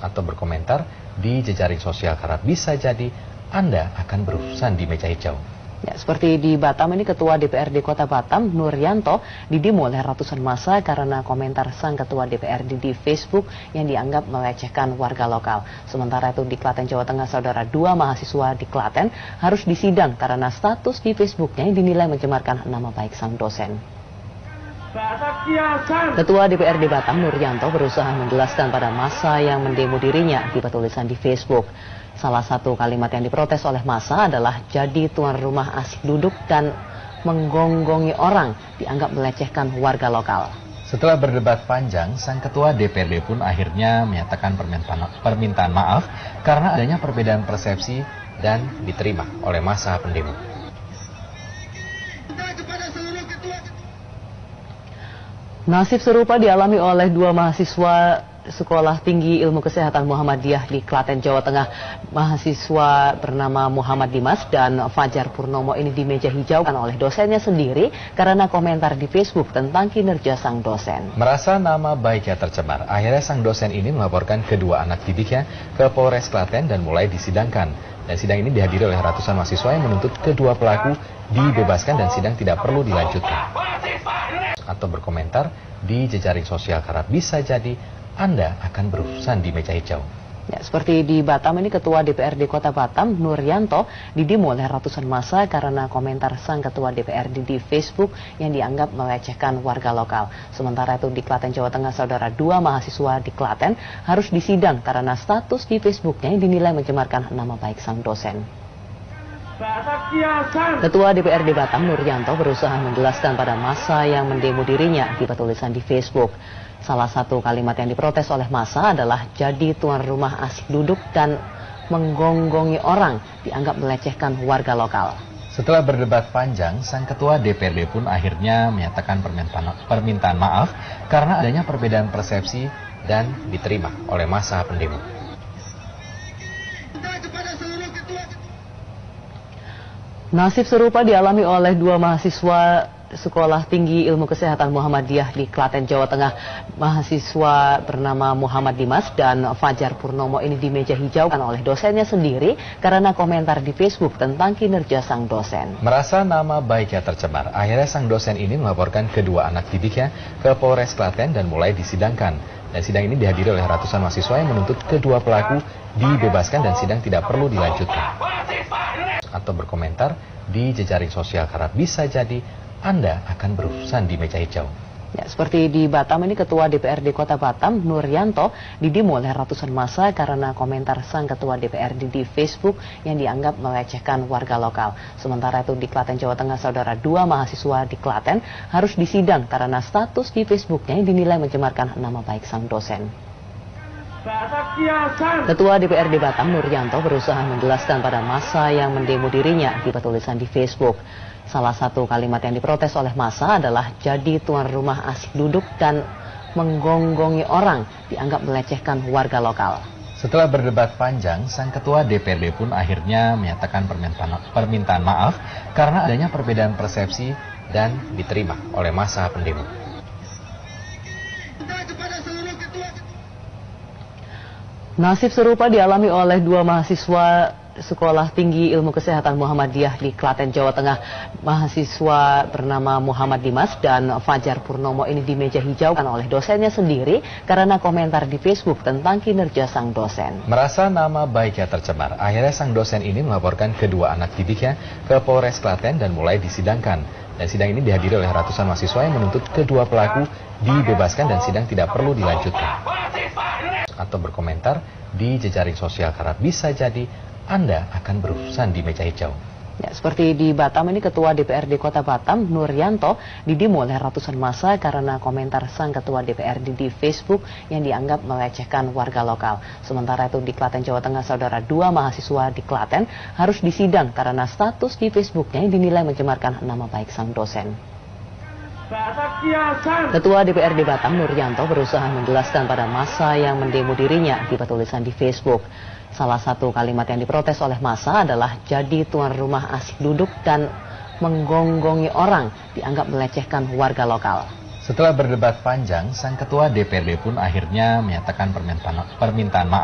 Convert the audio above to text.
atau berkomentar di jejaring sosial karena bisa jadi Anda akan berurusan di meja hijau. Ya, seperti di Batam ini Ketua DPRD Kota Batam, Nuryanto, didemo oleh ratusan massa karena komentar sang Ketua DPRD di Facebook yang dianggap melecehkan warga lokal. Sementara itu di Klaten, Jawa Tengah, saudara, 2 mahasiswa di Klaten harus disidang karena status di Facebooknya yang dinilai mencemarkan nama baik sang dosen. Ketua DPRD Batam, Nuryanto, berusaha menjelaskan pada massa yang mendemo dirinya akibat tulisan di Facebook. Salah satu kalimat yang diprotes oleh massa adalah jadi tuan rumah asik duduk dan menggonggongi orang dianggap melecehkan warga lokal. Setelah berdebat panjang, sang Ketua DPRD pun akhirnya menyatakan permintaan maaf karena adanya perbedaan persepsi dan diterima oleh massa pendemo. Nasib serupa dialami oleh 2 mahasiswa Sekolah Tinggi Ilmu Kesehatan Muhammadiyah di Klaten, Jawa Tengah. Mahasiswa bernama Muhammad Dimas dan Fajar Purnomo ini di meja hijaukan oleh dosennya sendiri karena komentar di Facebook tentang kinerja sang dosen. Merasa nama baiknya tercemar, akhirnya sang dosen ini melaporkan kedua anak didiknya ke Polres Klaten dan mulai disidangkan. Dan sidang ini dihadiri oleh ratusan mahasiswa yang menuntut kedua pelaku dibebaskan dan sidang tidak perlu dilanjutkan. Atau berkomentar di jejaring sosial karena bisa jadi Anda akan berurusan di meja hijau. Ya, seperti di Batam ini Ketua DPRD Kota Batam, Nuryanto, didemo oleh ratusan massa karena komentar sang Ketua DPRD di Facebook yang dianggap melecehkan warga lokal. Sementara itu di Klaten, Jawa Tengah, saudara, 2 mahasiswa di Klaten harus disidang karena status di Facebooknya yang dinilai mencemarkan nama baik sang dosen. Ketua DPRD Batam, Nuryanto, berusaha menjelaskan pada massa yang mendemo dirinya akibat tulisan di Facebook. Salah satu kalimat yang diprotes oleh massa adalah jadi tuan rumah asik duduk dan menggonggongi orang dianggap melecehkan warga lokal. Setelah berdebat panjang, sang Ketua DPRD pun akhirnya menyatakan permintaan maaf karena adanya perbedaan persepsi dan diterima oleh massa pendemo. Nasib serupa dialami oleh 2 mahasiswa Sekolah Tinggi Ilmu Kesehatan Muhammadiyah di Klaten, Jawa Tengah. Mahasiswa bernama Muhammad Dimas dan Fajar Purnomo ini di meja hijaukan oleh dosennya sendiri karena komentar di Facebook tentang kinerja sang dosen. Merasa nama baiknya tercemar, akhirnya sang dosen ini melaporkan kedua anak didiknya ke Polres Klaten dan mulai disidangkan. Dan sidang ini dihadiri oleh ratusan mahasiswa yang menuntut kedua pelaku dibebaskan dan sidang tidak perlu dilanjutkan. Atau berkomentar di jejaring sosial karena bisa jadi Anda akan berurusan di meja hijau. Ya, seperti di Batam ini Ketua DPRD Kota Batam, Nuryanto, didemo oleh ratusan massa karena komentar sang Ketua DPRD di Facebook yang dianggap melecehkan warga lokal. Sementara itu di Klaten, Jawa Tengah, saudara, 2 mahasiswa di Klaten harus disidang karena status di Facebooknya yang dinilai mencemarkan nama baik sang dosen. Ketua DPRD Batam, Nuryanto, berusaha menjelaskan pada massa yang mendemo dirinya akibat tulisan di Facebook. Salah satu kalimat yang diprotes oleh massa adalah jadi tuan rumah asik duduk dan menggonggongi orang dianggap melecehkan warga lokal. Setelah berdebat panjang, sang Ketua DPRD pun akhirnya menyatakan permintaan maaf karena adanya perbedaan persepsi dan diterima oleh massa pendemo. Nasib serupa dialami oleh 2 mahasiswa Sekolah Tinggi Ilmu Kesehatan Muhammadiyah di Klaten, Jawa Tengah. Mahasiswa bernama Muhammad Dimas dan Fajar Purnomo ini di meja hijaukan oleh dosennya sendiri karena komentar di Facebook tentang kinerja sang dosen. Merasa nama baiknya tercemar, akhirnya sang dosen ini melaporkan kedua anak didiknya ke Polres Klaten dan mulai disidangkan. Dan sidang ini dihadiri oleh ratusan mahasiswa yang menuntut kedua pelaku dibebaskan dan sidang tidak perlu dilanjutkan. Atau berkomentar di jejaring sosial karena bisa jadi Anda akan berurusan di meja hijau. Ya, seperti di Batam ini Ketua DPRD Kota Batam, Nuryanto, didemo oleh ratusan massa karena komentar sang Ketua DPRD di Facebook yang dianggap melecehkan warga lokal. Sementara itu di Klaten, Jawa Tengah, saudara, 2 mahasiswa di Klaten harus disidang karena status di Facebooknya yang dinilai mencemarkan nama baik sang dosen. Ketua DPRD Batam, Nuryanto, berusaha menjelaskan pada massa yang mendemo dirinya akibat tulisan di Facebook. Salah satu kalimat yang diprotes oleh massa adalah jadi tuan rumah asik duduk dan menggonggongi orang dianggap melecehkan warga lokal. Setelah berdebat panjang, sang Ketua DPRD pun akhirnya menyatakan permintaan maaf.